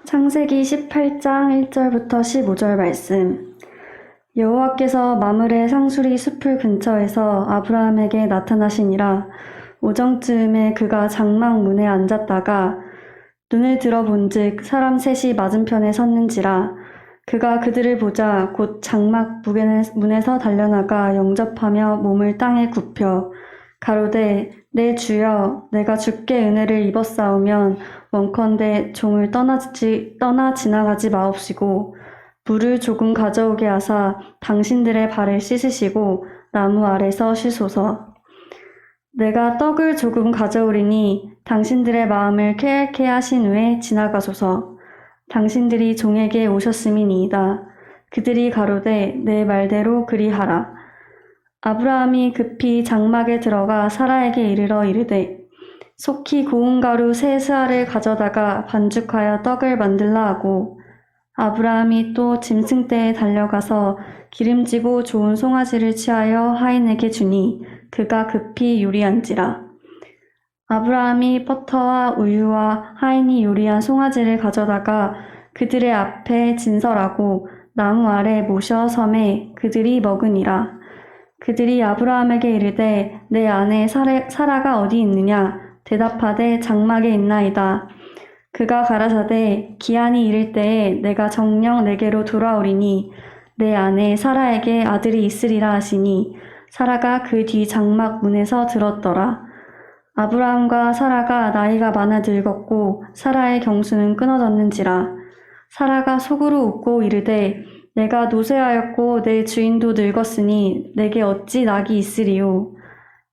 창세기 18장 1절부터 15절 말씀. 여호와께서 마므레 상수리 숲을 근처에서 아브라함에게 나타나시니라. 오정쯤에 그가 장막 문에 앉았다가 눈을 들어본즉 사람 셋이 맞은편에 섰는지라. 그가 그들을 보자 곧 장막 문에서 달려나가 영접하며 몸을 땅에 굽혀 가로되 내 주여 내가 주께 은혜를 입었사오면 원컨대 종을 떠나 지나가지 마옵시고 물을 조금 가져오게 하사 당신들의 발을 씻으시고 나무 아래서 쉬소서. 내가 떡을 조금 가져오리니 당신들의 마음을 쾌활케 하신 후에 지나가소서. 당신들이 종에게 오셨음이니이다. 그들이 가로되 내 말대로 그리하라. 아브라함이 급히 장막에 들어가 사라에게 이르러 이르되 속히 고운 가루 세 스아를 가져다가 반죽하여 떡을 만들라 하고, 아브라함이 또 짐승떼에 달려가서 기름지고 좋은 송아지를 취하여 하인에게 주니 그가 급히 요리한지라. 아브라함이 버터와 우유와 하인이 요리한 송아지를 가져다가 그들의 앞에 진설하고 나무 아래 모셔 섬에 그들이 먹으니라. 그들이 아브라함에게 이르되 내 아내 사라가 어디 있느냐? 대답하되 장막에 있나이다. 그가 가라사대 기한이 이를 때에 내가 정녕 내게로 돌아오리니 내 아내 사라에게 아들이 있으리라 하시니 사라가 그 뒤 장막 문에서 들었더라. 아브라함과 사라가 나이가 많아 늙었고 사라의 경수는 끊어졌는지라. 사라가 속으로 웃고 이르되 내가 노쇠하였고 내 주인도 늙었으니 내게 어찌 낙이 있으리요.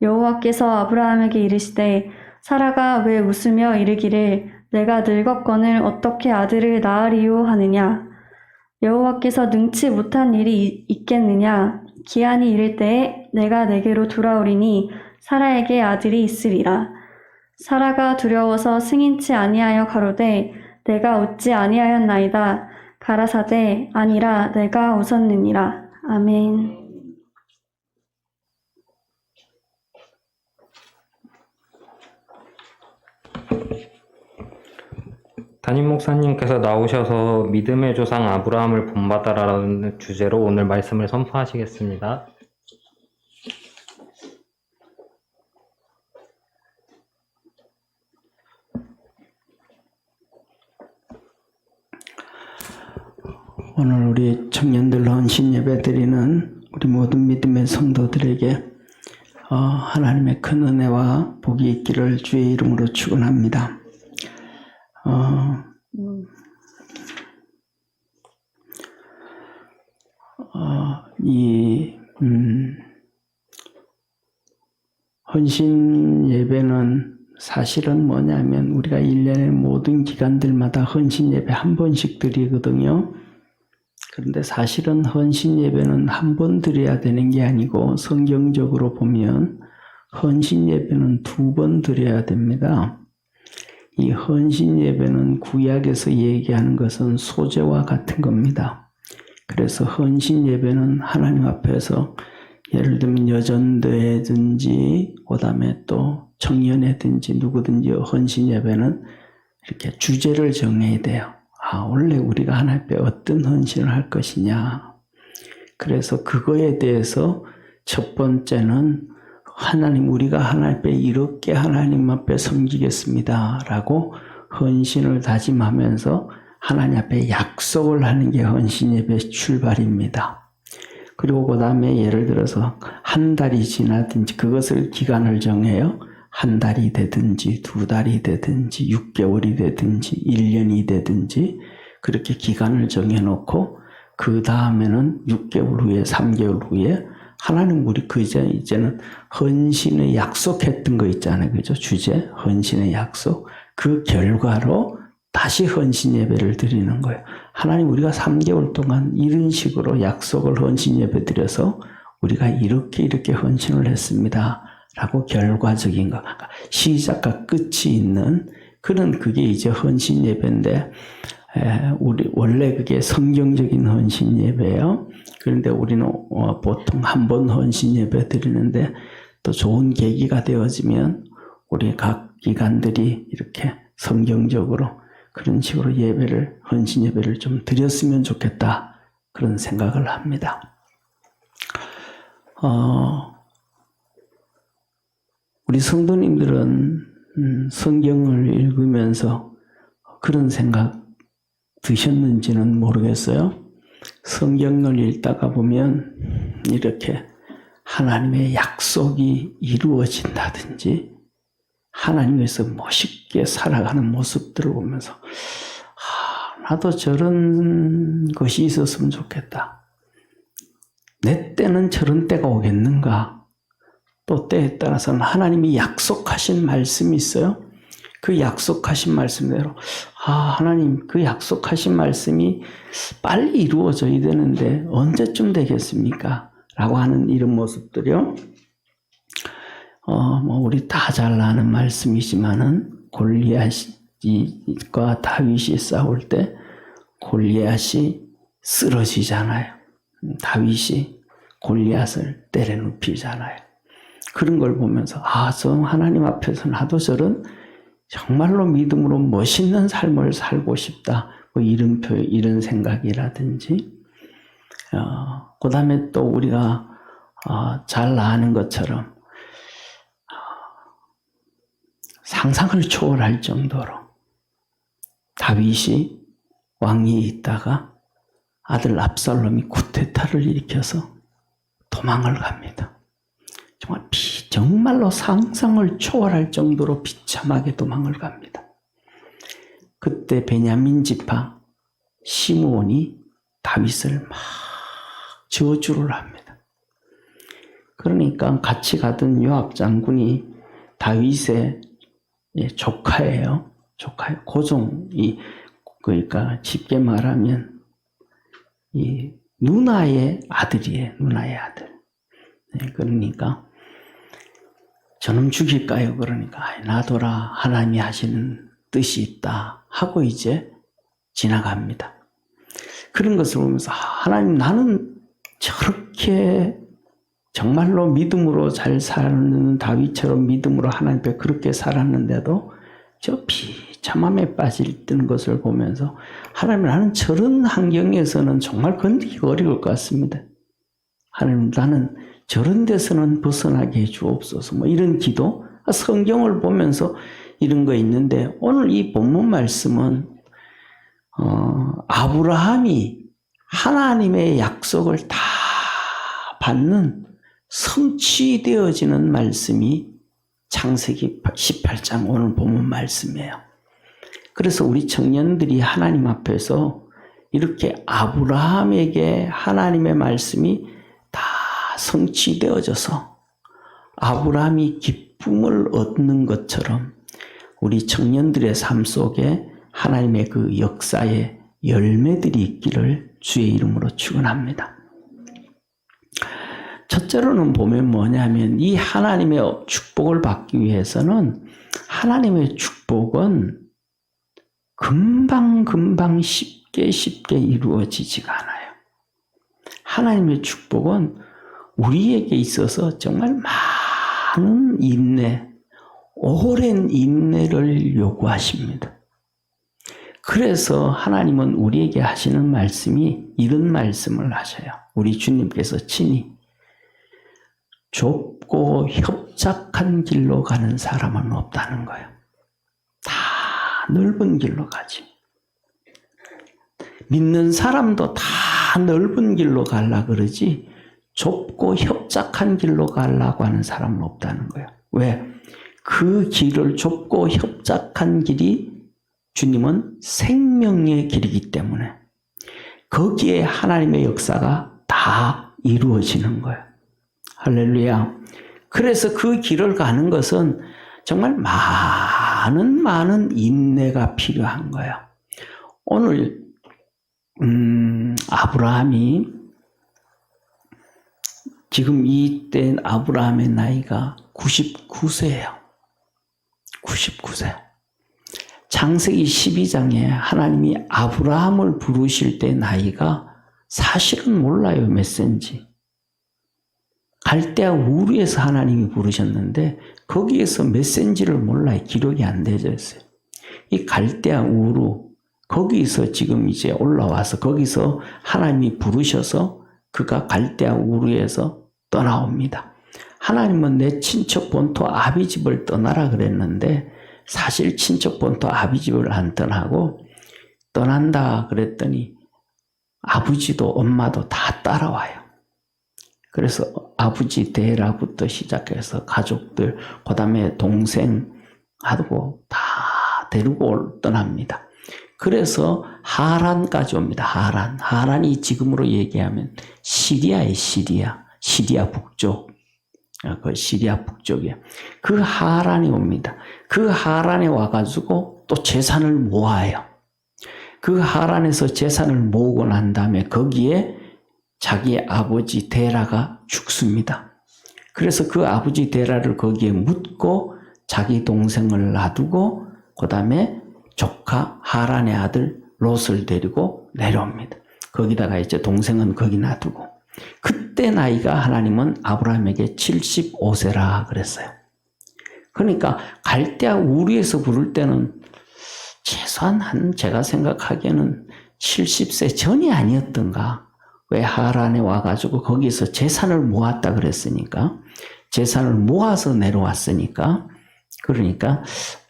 여호와께서 아브라함에게 이르시되 사라가 왜 웃으며 이르기를 내가 늙었거늘 어떻게 아들을 낳으리요 하느냐. 여호와께서 능치 못한 일이 있겠느냐. 기한이 이를 때에 내가 내게로 돌아오리니 사라에게 아들이 있으리라. 사라가 두려워서 승인치 아니하여 가로되 내가 웃지 아니하였나이다. 가라사대 아니라 내가 웃었느니라. 아멘. 담임 목사님께서 나오셔서 믿음의 조상 아브라함을 본받아라는 주제로 오늘 말씀을 선포하시겠습니다. 오늘 우리 청년들 헌신 예배 드리는 우리 모든 믿음의 성도들에게 하나님의 큰 은혜와 복이 있기를 주의 이름으로 축원합니다. 이 헌신 예배는 사실은 뭐냐면 우리가 1년의 모든 기간들마다 헌신 예배 한 번씩 드리거든요. 그런데 사실은 헌신 예배는 한 번 드려야 되는 게 아니고 성경적으로 보면 헌신 예배는 2번 드려야 됩니다. 이 헌신 예배는 구약에서 얘기하는 것은 소제와 같은 겁니다. 그래서 헌신 예배는 하나님 앞에서 예를 들면 여전대든지 그다음에 또 청년회든지 누구든지 헌신 예배는 이렇게 주제를 정해야 돼요. 원래 우리가 하나님 앞에 어떤 헌신을 할 것이냐. 그래서 그거에 대해서 첫 번째는 하나님, 우리가 하나님 앞에 이렇게 하나님 앞에 섬기겠습니다 라고 헌신을 다짐하면서 하나님 앞에 약속을 하는 게 헌신 예배의 출발입니다. 그리고 그 다음에 예를 들어서 한 달이 지나든지 그것을 기간을 정해요. 한 달이 되든지 2달이 되든지 6개월이 되든지 1년이 되든지 그렇게 기간을 정해놓고 그 다음에는 6개월 후에 3개월 후에 하나님 우리 이제는 헌신의 약속했던 거 있잖아요. 그죠? 주제 헌신의 약속. 그 결과로 다시 헌신 예배를 드리는 거예요. 하나님 우리가 3개월 동안 이런 식으로 약속을 헌신 예배 드려서 우리가 이렇게 헌신을 했습니다. 라고 결과적인 거, 시작과 끝이 있는 그런 그게 이제 헌신 예배인데, 우리 원래 그게 성경적인 헌신 예배예요. 그런데 우리는 보통 한 번 헌신 예배 드리는데 또 좋은 계기가 되어지면 우리 각 기관들이 이렇게 성경적으로 그런 식으로 헌신 예배를 좀 드렸으면 좋겠다. 그런 생각을 합니다. 우리 성도님들은 성경을 읽으면서 그런 생각 드셨는지는 모르겠어요. 성경을 읽다가 보면 이렇게 하나님의 약속이 이루어진다든지 하나님께서 멋있게 살아가는 모습들을 보면서 나도 저런 것이 있었으면 좋겠다. 내 때는 저런 때가 오겠는가? 또 때에 따라서는 하나님이 약속하신 말씀이 있어요. 그 약속하신 말씀대로 하나님 그 약속하신 말씀이 빨리 이루어져야 되는데 언제쯤 되겠습니까? 라고 하는 이런 모습들이요. 우리 다 잘 아는 말씀이지만은 골리앗과 다윗이 싸울 때 골리앗이 쓰러지잖아요. 다윗이 골리앗을 때려 눕히잖아요. 그런 걸 보면서 저 하나님 앞에서 나도 저런 정말로 믿음으로 멋있는 삶을 살고 싶다. 이런 생각이라든지 그 다음에 또 우리가 잘 아는 것처럼 상상을 초월할 정도로 다윗이 왕위에 있다가 아들 압살롬이 쿠데타를 일으켜서 도망을 갑니다. 정말로 상상을 초월할 정도로 비참하게 도망을 갑니다. 그때 베냐민 지파 시므온이 다윗을 막 저주를 합니다. 그러니까 같이 가던 요압 장군이 다윗의 조카예요. 고종이 그러니까 쉽게 말하면 이 누나의 아들이에요. 누나의 아들. 그러니까 저놈 죽일까요? 그러니까 놔둬라. 하나님이 하시는 뜻이 있다 하고 이제 지나갑니다. 그런 것을 보면서 하나님 나는 저렇게 정말로 믿음으로 잘 사는 다윗처럼 믿음으로 하나님 앞에 그렇게 살았는데도 저 비참함에 빠지는 것을 보면서 하나님 나는 저런 환경에서는 정말 건드리기 어려울 것 같습니다. 하나님 나는 저런 데서는 벗어나게 해주옵소서. 이런 기도 성경을 보면서 이런 거 있는데 오늘 이 본문 말씀은 아브라함이 하나님의 약속을 다 받는 성취되어지는 말씀이 창세기 18장 오늘 본문 말씀이에요. 그래서 우리 청년들이 하나님 앞에서 이렇게 아브라함에게 하나님의 말씀이 다 성취되어져서 아브라함이 기쁨을 얻는 것처럼 우리 청년들의 삶 속에 하나님의 그 역사의 열매들이 있기를 주의 이름으로 축원합니다. 첫째로는 보면 뭐냐면 이 하나님의 축복을 받기 위해서는 하나님의 축복은 금방 쉽게 이루어지지가 않아요. 하나님의 축복은 우리에게 있어서 정말 많은 인내, 오랜 인내를 요구하십니다. 그래서 하나님은 우리에게 하시는 말씀이 이런 말씀을 하셔요. 우리 주님께서 친히 좁고 협착한 길로 가는 사람은 없다는 거예요. 다 넓은 길로 가지. 믿는 사람도 다 넓은 길로 가려고 그러지 좁고 협착한 길로 가려고 하는 사람은 없다는 거예요. 왜? 그 길을 좁고 협착한 길이 주님은 생명의 길이기 때문에 거기에 하나님의 역사가 다 이루어지는 거예요. 할렐루야. 그래서 그 길을 가는 것은 정말 많은 인내가 필요한 거예요. 오늘 아브라함이 지금 이때 아브라함의 나이가 99세예요. 99세. 창세기 12장에 하나님이 아브라함을 부르실 때 나이가 사실은 몰라요. 몇 세인지. 갈대아 우르에서 하나님이 부르셨는데 거기에서 몇 세인지를 몰라요. 기록이 안 되어 있어요. 이 갈대아 우르 거기서 지금 이제 올라와서 거기서 하나님이 부르셔서 그가 갈대아 우르에서 떠나옵니다. 하나님은 내 친척 본토 아비집을 떠나라 그랬는데 사실 친척 본토 아비집을 안 떠나고 떠난다 그랬더니 아버지도 엄마도 다 따라와요. 그래서 아버지 데라부터 시작해서 가족들, 그 다음에 동생하고 다 데리고 떠납니다. 그래서 하란까지 옵니다. 하란이 지금으로 얘기하면 시리아의 시리아 북쪽. 그 시리아 북쪽에 그 하란이 옵니다. 그 하란에 와가지고 또 재산을 모아요. 그 하란에서 재산을 모으고 난 다음에 거기에 자기 아버지 데라가 죽습니다. 그래서 그 아버지 데라를 거기에 묻고 자기 동생을 놔두고 그 다음에 조카 하란의 아들 롯을 데리고 내려옵니다. 거기다가 이제 동생은 거기 놔두고 그때 나이가 하나님은 아브라함에게 75세라 그랬어요. 그러니까 갈대아 우르에서 부를 때는 최소한 제가 생각하기에는 70세 전이 아니었던가. 왜 하란에 와가지고 거기서 재산을 모았다 그랬으니까 재산을 모아서 내려왔으니까 그러니까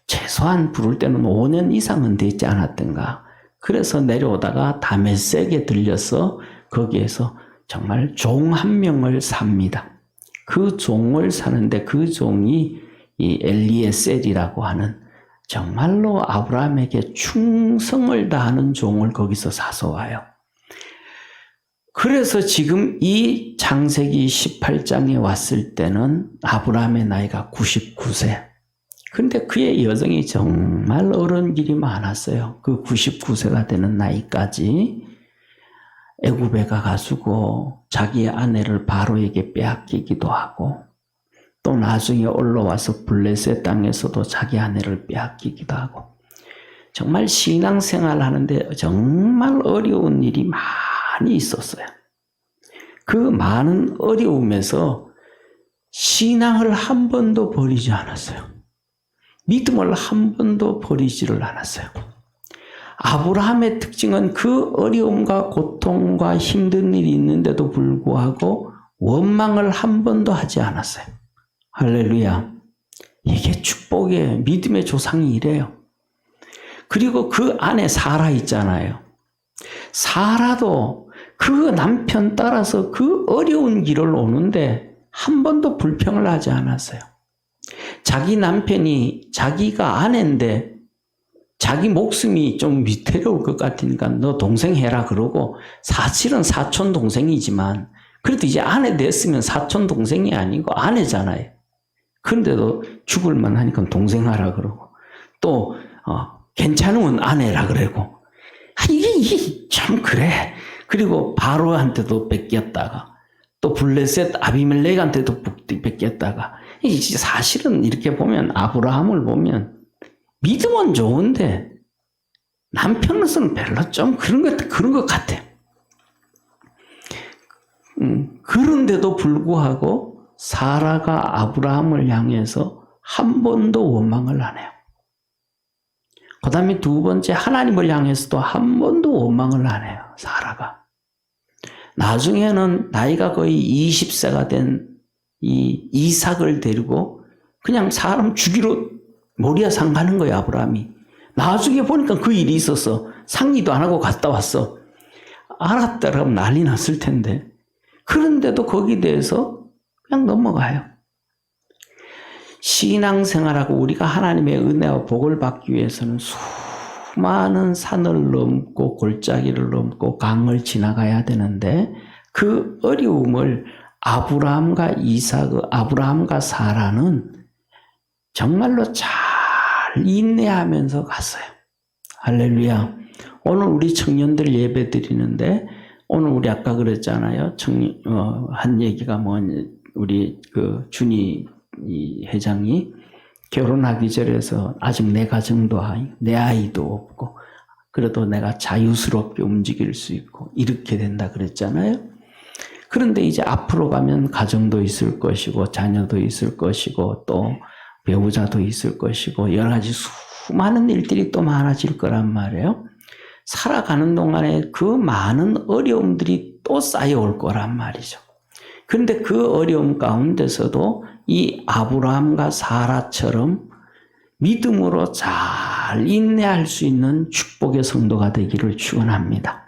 최소한 부를 때는 5년 이상은 되지 않았던가. 그래서 내려오다가 다메섹에 들려서 거기에서 정말 종 한 명을 삽니다. 그 종을 사는데 그 종이 이 엘리에셀이라고 하는 정말로 아브라함에게 충성을 다하는 종을 거기서 사서 와요. 그래서 지금 이 창세기 18장에 왔을 때는 아브라함의 나이가 99세. 근데 그의 여정이 정말 어려운 길이 많았어요. 그 99세가 되는 나이까지 애굽에 가가지고 자기의 아내를 바로에게 빼앗기기도 하고 또 나중에 올라와서 블레셋 땅에서도 자기 아내를 빼앗기기도 하고 정말 신앙생활 하는데 정말 어려운 일이 많이 있었어요. 그 많은 어려움에서 신앙을 한 번도 버리지 않았어요. 믿음을 한 번도 버리지를 않았어요. 아브라함의 특징은 그 어려움과 고통과 힘든 일이 있는데도 불구하고 원망을 한 번도 하지 않았어요. 할렐루야. 이게 축복의 믿음의 조상이 이래요. 그리고 그 안에 사라 있잖아요. 사라도 그 남편 따라서 그 어려운 길을 오는데 한 번도 불평을 하지 않았어요. 자기 남편이 자기가 아내인데 자기 목숨이 좀 위태로울 것 같으니까 너 동생 해라 그러고 사실은 사촌 동생이지만 그래도 이제 아내 됐으면 사촌 동생이 아니고 아내잖아요. 그런데도 죽을 만하니까 동생 하라 그러고 또 괜찮으면 아내라 그러고 이게 참 그래. 그리고 바로한테도 뺏겼다가 또 블레셋 아비멜렉한테도 뺏겼다가 사실은 이렇게 보면 아브라함을 보면 믿음은 좋은데 남편으로서는 별로 좀 그런 것 같아. 그런데도 불구하고 사라가 아브라함을 향해서 한 번도 원망을 안 해요. 그 다음에 두 번째 하나님을 향해서도 한 번도 원망을 안 해요. 사라가. 나중에는 나이가 거의 20세가 된 이 이삭을 데리고 그냥 사람 죽이러 모리아산 가는 거예요. 아브라함이. 나중에 보니까 그 일이 있어서 상의도 안 하고 갔다 왔어. 알았다라면 난리 났을 텐데. 그런데도 거기에 대해서 그냥 넘어가요. 신앙생활하고 우리가 하나님의 은혜와 복을 받기 위해서는 수많은 산을 넘고 골짜기를 넘고 강을 지나가야 되는데 그 어려움을 아브라함과 아브라함과 사라는 정말로 잘 인내하면서 갔어요. 할렐루야. 오늘 우리 청년들 예배 드리는데 오늘 우리 아까 그랬잖아요. 한 얘기가 우리 그 준이 회장이 결혼하기 전에서 아직 내 가정도 내 아이도 없고 그래도 내가 자유스럽게 움직일 수 있고 이렇게 된다 그랬잖아요. 그런데 이제 앞으로 가면 가정도 있을 것이고 자녀도 있을 것이고 또 배우자도 있을 것이고 여러 가지 수많은 일들이 또 많아질 거란 말이에요. 살아가는 동안에 그 많은 어려움들이 또 쌓여올 거란 말이죠. 그런데 그 어려움 가운데서도 이 아브라함과 사라처럼 믿음으로 잘 인내할 수 있는 축복의 성도가 되기를 축원합니다.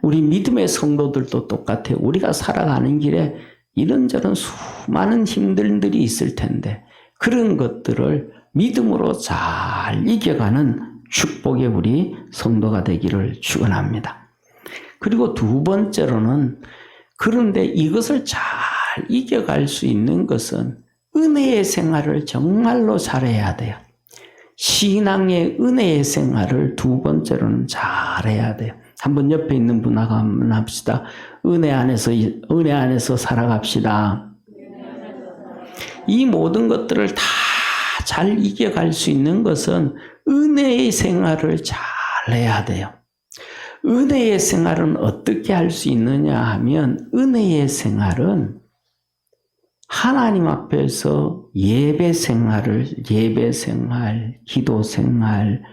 우리 믿음의 성도들도 똑같아요. 우리가 살아가는 길에 이런저런 수많은 힘들들이 있을 텐데 그런 것들을 믿음으로 잘 이겨가는 축복의 우리 성도가 되기를 축원합니다. 그리고 두 번째로는 그런데 이것을 잘 이겨갈 수 있는 것은 은혜의 생활을 정말로 잘해야 돼요. 신앙의 은혜의 생활을 두 번째로는 잘해야 돼요. 한번 옆에 있는 분하고 한번 합시다. 은혜 안에서 살아갑시다. 이 모든 것들을 다 잘 이겨갈 수 있는 것은 은혜의 생활을 잘 해야 돼요. 은혜의 생활은 어떻게 할 수 있느냐 하면 은혜의 생활은 하나님 앞에서 예배 생활, 기도 생활,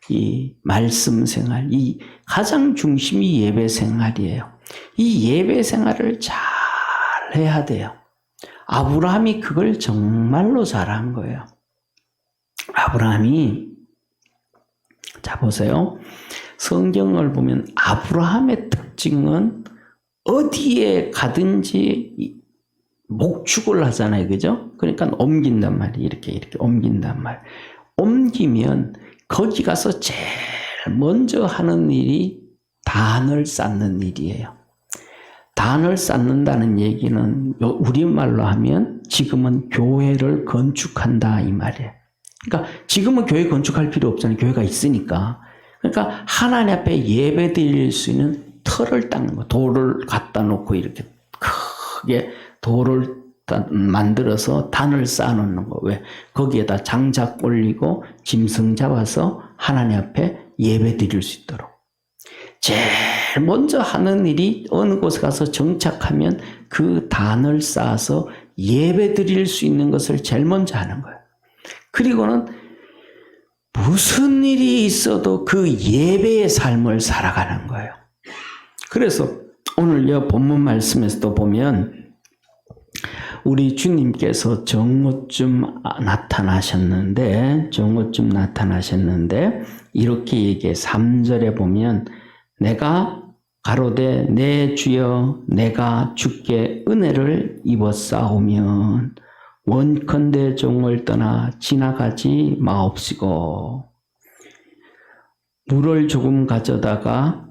이 말씀 생활, 이 가장 중심이 예배 생활이에요. 이 예배 생활을 잘 해야 돼요. 아브라함이 그걸 정말로 잘한 거예요. 아브라함이, 자 보세요. 성경을 보면 아브라함의 특징은 어디에 가든지 목축을 하잖아요. 그죠? 그러니까 옮긴단 말이에요. 이렇게 옮긴단 말이에요. 옮기면 거기 가서 제일 먼저 하는 일이 단을 쌓는 일이에요. 단을 쌓는다는 얘기는 우리말로 하면 지금은 교회를 건축한다 이 말이에요. 그러니까 지금은 교회 건축할 필요 없잖아요. 교회가 있으니까. 그러니까 하나님 앞에 예배 드릴 수 있는 터를 닦는 거. 돌을 갖다 놓고 이렇게 크게 돌을 만들어서 단을 쌓아놓는 거. 왜? 거기에다 장작 올리고 짐승 잡아서 하나님 앞에 예배 드릴 수 있도록. 제일 먼저 하는 일이 어느 곳에 가서 정착하면 그 단을 쌓아서 예배 드릴 수 있는 것을 제일 먼저 하는 거예요. 그리고는 무슨 일이 있어도 그 예배의 삶을 살아가는 거예요. 그래서 오늘 이 본문 말씀에서도 보면 우리 주님께서 정오쯤 나타나셨는데 이렇게 얘기해 3절에 보면 내가 가로되 내 주여 내가 주께 은혜를 입었사오면 원컨대 종을 떠나 지나가지 마옵시고 물을 조금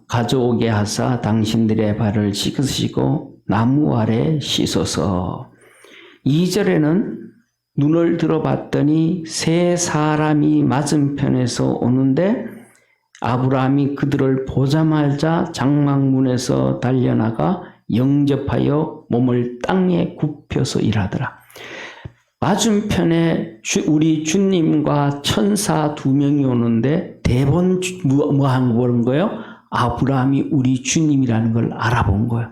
가져오게 하사 당신들의 발을 씻으시고 나무 아래 씻소서. 2절에는 눈을 들어봤더니 세 사람이 맞은편에서 오는데 아브라함이 그들을 보자마자 장막문에서 달려나가 영접하여 몸을 땅에 굽혀서 일하더라. 맞은편에 우리 주님과 천사 2명이 오는데 대본 뭐 거예요? 아브라함이 우리 주님이라는 걸 알아본 거예요.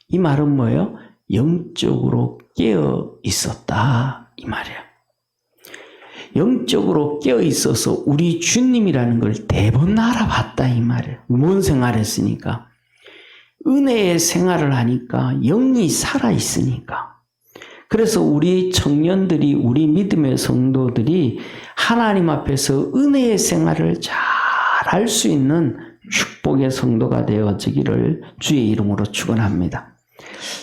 이 말은 뭐예요? 영적으로 깨어 있었다 이 말이에요. 영적으로 깨어 있어서 우리 주님이라는 걸 대본 알아봤다 이 말이에요. 뭔 생활했으니까? 은혜의 생활을 하니까 영이 살아 있으니까. 그래서 우리 청년들이 우리 믿음의 성도들이 하나님 앞에서 은혜의 생활을 잘 할 수 있는 축복의 성도가 되어지기를 주의 이름으로 축원합니다.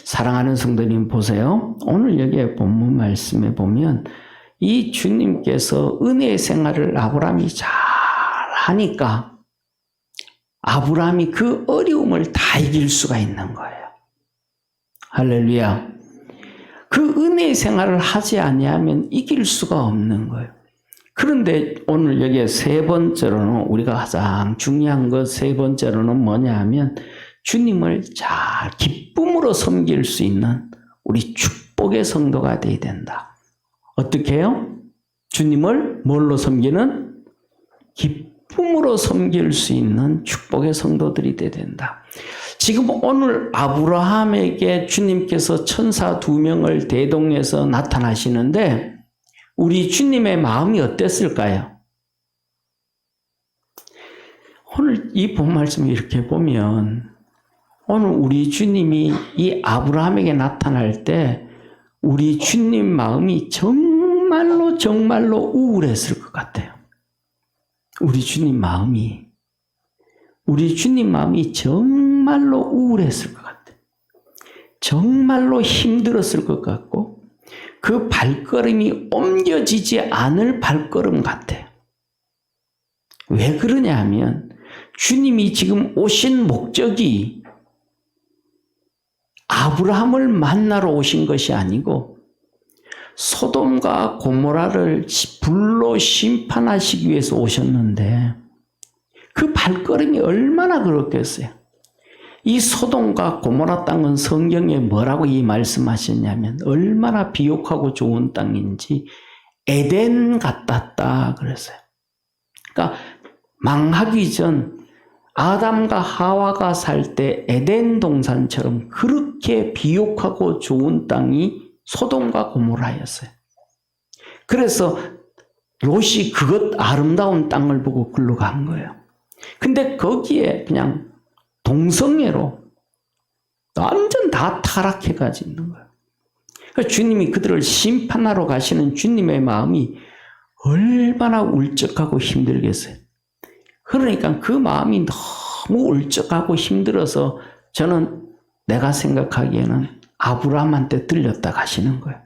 사랑하는 성도님 보세요. 오늘 여기에 본문 말씀에 보면 이 주님께서 은혜의 생활을 아브라함이 잘 하니까 아브라함이 그 어려움을 다 이길 수가 있는 거예요. 할렐루야. 그 은혜의 생활을 하지 아니하면 이길 수가 없는 거예요. 그런데 오늘 여기에 세 번째로는 우리가 가장 중요한 것 세 번째로는 뭐냐 하면 주님을 잘 기쁨으로 섬길 수 있는 우리 축복의 성도가 되어야 된다. 어떻게 해요? 주님을 뭘로 섬기는? 기쁨으로 섬길 수 있는 축복의 성도들이 되어야 된다. 지금 오늘 아브라함에게 주님께서 천사 2명을 대동해서 나타나시는데 우리 주님의 마음이 어땠을까요? 오늘 이 본 말씀을 이렇게 보면 오늘 우리 주님이 이 아브라함에게 나타날 때 우리 주님 마음이 정말로 정말로 우울했을 것 같아요. 우리 주님 마음이 정말로 우울했을 것 같아요. 정말로 힘들었을 것 같고 그 발걸음이 옮겨지지 않을 발걸음 같아요. 왜 그러냐 하면 주님이 지금 오신 목적이 아브라함을 만나러 오신 것이 아니고 소돔과 고모라를 불로 심판하시기 위해서 오셨는데 그 발걸음이 얼마나 그렇겠어요. 이 소돔과 고모라 땅은 성경에 뭐라고 이 말씀하셨냐면 얼마나 비옥하고 좋은 땅인지 에덴 같았다 그랬어요. 그러니까 망하기 전 아담과 하와가 살 때 에덴 동산처럼 그렇게 비옥하고 좋은 땅이 소돔과 고모라였어요. 그래서 롯이 그것 아름다운 땅을 보고 글로 간 거예요. 근데 거기에 그냥 동성애로 완전 다 타락해가지고 있는 거예요. 그러니까 주님이 그들을 심판하러 가시는 주님의 마음이 얼마나 울적하고 힘들겠어요. 그러니까 그 마음이 너무 울적하고 힘들어서 저는 내가 생각하기에는 아브라함한테 들렸다 가시는 거예요.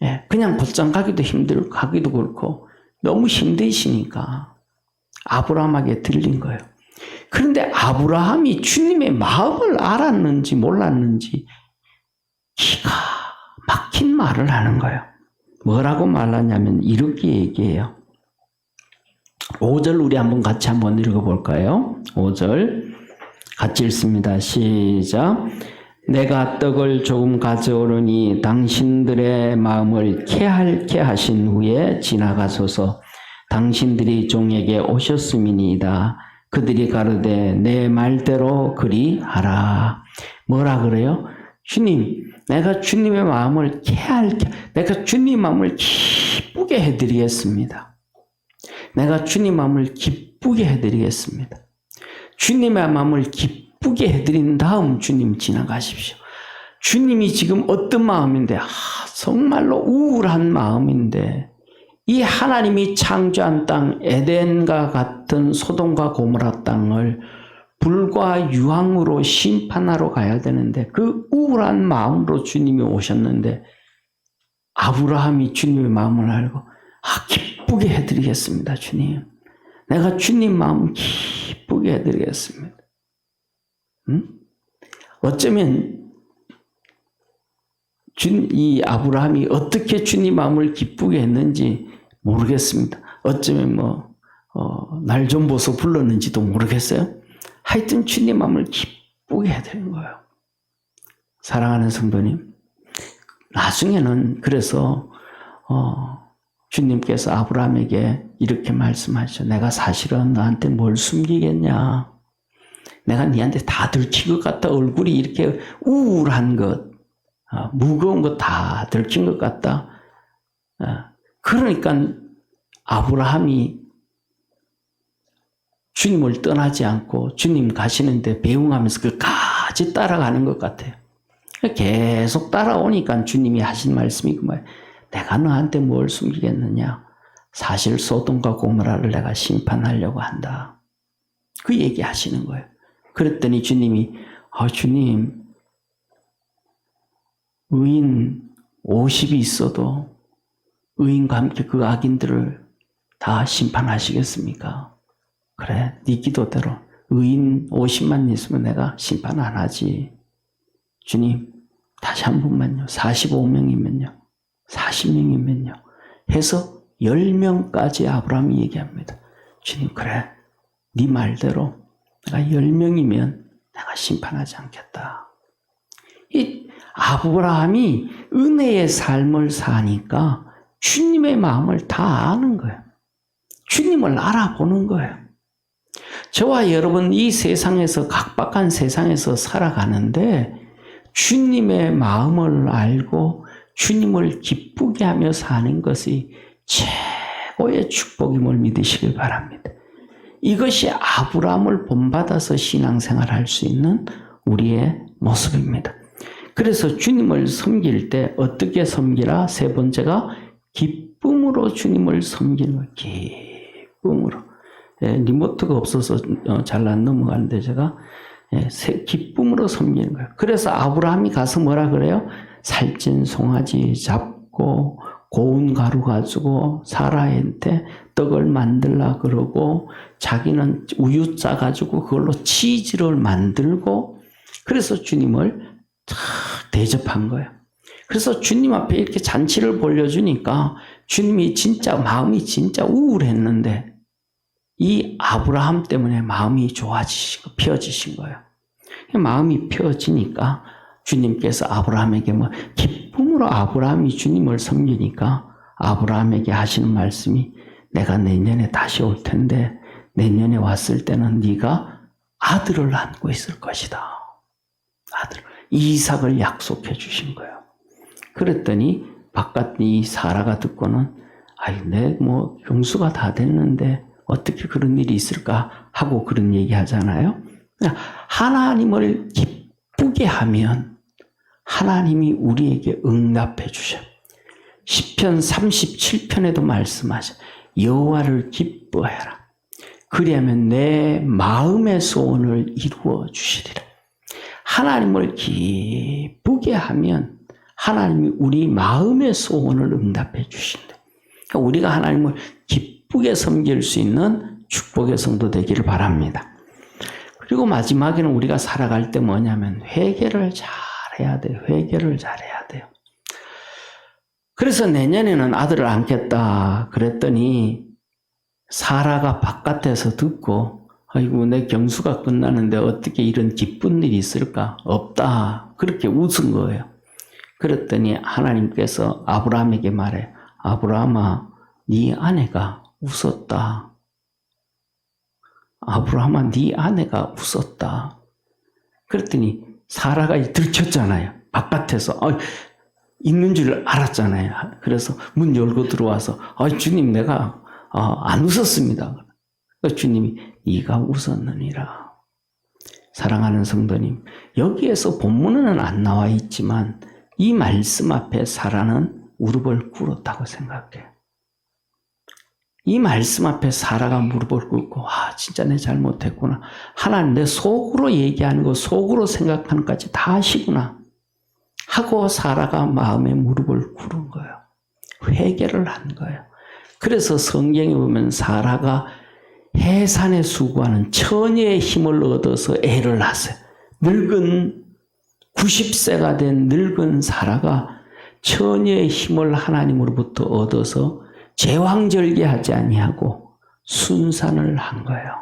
예, 그냥 곧장 가기도 힘들고 가기도 그렇고 너무 힘드시니까 아브라함에게 들린 거예요. 그런데 아브라함이 주님의 마음을 알았는지 몰랐는지 기가 막힌 말을 하는 거예요. 뭐라고 말하냐면 이렇게 얘기해요. 5절 우리 같이 한번 읽어볼까요? 5절 같이 읽습니다. 시작. 내가 떡을 조금 가져오르니 당신들의 마음을 쾌활케 하신 후에 지나가소서. 당신들이 종에게 오셨음이니이다. 그들이 가로되 내 말대로 그리하라. 뭐라 그래요? 주님, 내가 주님의 마음을 내가 주님 마음을 기쁘게 해드리겠습니다. 내가 주님 마음을 기쁘게 해드리겠습니다. 주님의 마음을 기쁘게 해드린 다음 주님 지나가십시오. 주님이 지금 어떤 마음인데 정말로 우울한 마음인데 이 하나님이 창조한 땅 에덴과 같은 소돔과 고모라 땅을 불과 유황으로 심판하러 가야 되는데 그 우울한 마음으로 주님이 오셨는데 아브라함이 주님의 마음을 알고 기쁘게 해드리겠습니다. 주님. 내가 주님 마음 기쁘게 해드리겠습니다. 어쩌면 이 아브라함이 어떻게 주님 마음을 기쁘게 했는지 모르겠습니다. 어쩌면 날 좀 보소 불렀는지도 모르겠어요. 하여튼 주님 마음을 기쁘게 해드린 거예요. 사랑하는 성도님, 나중에는 그래서 주님께서 아브라함에게 이렇게 말씀하셨죠. 내가 사실은 너한테 뭘 숨기겠냐. 내가 네한테 다 들킨 것 같다. 얼굴이 이렇게 우울한 것, 무거운 것 다 들킨 것 같다. 그러니까 아브라함이 주님을 떠나지 않고 주님 가시는데 배웅하면서 끝까지 따라가는 것 같아요. 계속 따라오니까 주님이 하신 말씀이 그 말, 내가 너한테 뭘 숨기겠느냐. 사실 소돔과 고모라를 내가 심판하려고 한다. 그 얘기 하시는 거예요. 그랬더니 주님이 주님 의인 50이 있어도 의인과 함께 그 악인들을 다 심판하시겠습니까? 그래, 네 기도대로 의인 50만 있으면 내가 심판 안 하지. 주님, 다시 한 번만요. 45명이면요. 40명이면요. 해서 10명까지 아브라함이 얘기합니다. 주님, 그래, 네 말대로 내가 10명이면 내가 심판하지 않겠다. 이 아브라함이 은혜의 삶을 사니까 주님의 마음을 다 아는 거예요. 주님을 알아보는 거예요. 저와 여러분 이 세상에서 각박한 세상에서 살아가는데 주님의 마음을 알고 주님을 기쁘게 하며 사는 것이 최고의 축복임을 믿으시길 바랍니다. 이것이 아브라함을 본받아서 신앙생활 할 수 있는 우리의 모습입니다. 그래서 주님을 섬길 때 어떻게 섬기라? 세 번째가 기쁨으로 주님을 섬기는 거예요. 기쁨으로. 리모트가 없어서 잘 안 넘어가는데 제가 기쁨으로 섬기는 거예요. 그래서 아브라함이 가서 뭐라 그래요? 살찐 송아지 잡고 고운 가루 가지고 사라한테 떡을 만들라 그러고 자기는 우유 짜가지고 그걸로 치즈를 만들고 그래서 주님을 탁 대접한 거예요. 그래서 주님 앞에 이렇게 잔치를 벌려주니까 주님이 진짜 마음이 진짜 우울했는데 이 아브라함 때문에 마음이 좋아지시고 펴지신 거예요. 마음이 펴지니까 주님께서 아브라함에게 기쁨으로 아브라함이 주님을 섬기니까 아브라함에게 하시는 말씀이 내가 내년에 다시 올 텐데 내년에 왔을 때는 네가 아들을 안고 있을 것이다. 아들 이삭을 약속해 주신 거예요. 그랬더니 바깥 이 사라가 듣고는 내 경수가 다 됐는데 어떻게 그런 일이 있을까 하고 그런 얘기 하잖아요. 하나님을 기쁘게 하면 하나님이 우리에게 응답해 주셔. 시편 37편에도 말씀하셔. 여호와를 기뻐해라. 그리하면 내 마음의 소원을 이루어 주시리라. 하나님을 기쁘게 하면 하나님이 우리 마음의 소원을 응답해 주신다. 그러니까 우리가 하나님을 기쁘게 섬길 수 있는 축복의 성도 되기를 바랍니다. 그리고 마지막에는 우리가 살아갈 때 뭐냐면 회개를 잘해야 돼요. 회개를 잘해야 돼요. 그래서 내년에는 아들을 안겠다 그랬더니 사라가 바깥에서 듣고 아이고 내 경수가 끝나는데 어떻게 이런 기쁜 일이 있을까? 없다. 그렇게 웃은 거예요. 그랬더니 하나님께서 아브라함에게 말해. 아브라함아, 네 아내가 웃었다. 아브라함아, 네 아내가 웃었다. 그랬더니 사라가 들켰잖아요. 바깥에서 있는 줄 알았잖아요. 그래서 문 열고 들어와서 주님 내가 안 웃었습니다. 주님이 네가 웃었느니라. 사랑하는 성도님, 여기에서 본문에는 안 나와 있지만 이 말씀 앞에 사라는 무릎을 꿇었다고 생각해요. 이 말씀 앞에 사라가 무릎을 꿇고 진짜 내 잘못했구나. 하나님 내 속으로 얘기하는 거 속으로 생각하는 것까지 다 아시구나 하고 사라가 마음에 무릎을 꿇은 거예요. 회개를 한 거예요. 그래서 성경에 보면 사라가 해산에 수고하는 처녀의 힘을 얻어서 애를 낳았어요. 늙은 90세가 된 늙은 사라가 처녀의 힘을 하나님으로부터 얻어서 제왕절개하지 아니하고 순산을 한 거예요.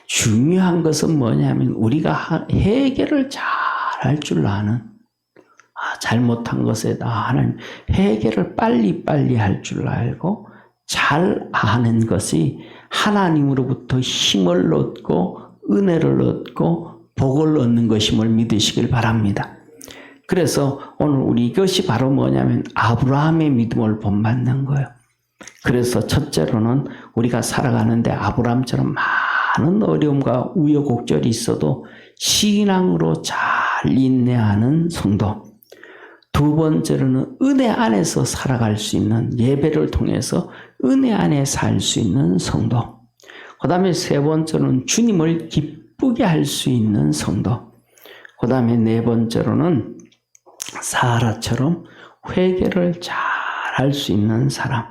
중요한 것은 뭐냐면 우리가 회개를 잘 할 줄 아는 잘못한 것에 하나님 회개를 빨리빨리 할 줄 알고 잘 아는 것이 하나님으로부터 힘을 얻고 은혜를 얻고 복을 얻는 것임을 믿으시길 바랍니다. 그래서 오늘 우리 이것이 바로 뭐냐면 아브라함의 믿음을 본받는 거예요. 그래서 첫째로는 우리가 살아가는데 아브라함처럼 많은 어려움과 우여곡절이 있어도 신앙으로 잘 인내하는 성도. 두 번째로는 은혜 안에서 살아갈 수 있는 예배를 통해서 은혜 안에 살 수 있는 성도. 그 다음에 세 번째로는 주님을 기쁘게 할 수 있는 성도. 그 다음에 네 번째로는 사라처럼 회개를 잘 할 수 있는 사람.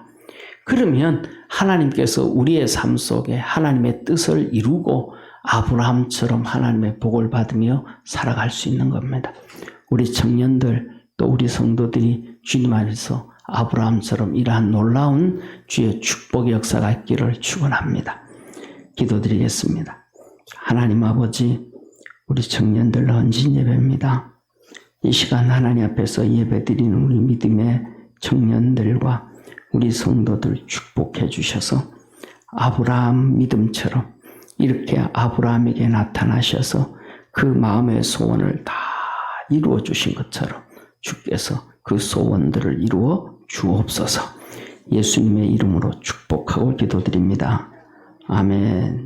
그러면 하나님께서 우리의 삶 속에 하나님의 뜻을 이루고 아브라함처럼 하나님의 복을 받으며 살아갈 수 있는 겁니다. 우리 청년들 또 우리 성도들이 주님 안에서 아브라함처럼 이러한 놀라운 주의 축복의 역사가 있기를 축원합니다. 기도드리겠습니다. 하나님 아버지, 우리 청년들 헌신 예배입니다. 이 시간 하나님 앞에서 예배드리는 우리 믿음의 청년들과 우리 성도들 축복해 주셔서 아브라함 믿음처럼 이렇게 아브라함에게 나타나셔서 그 마음의 소원을 다 이루어 주신 것처럼 주께서 그 소원들을 이루어 주옵소서. 예수님의 이름으로 축복하고 기도드립니다. 아멘.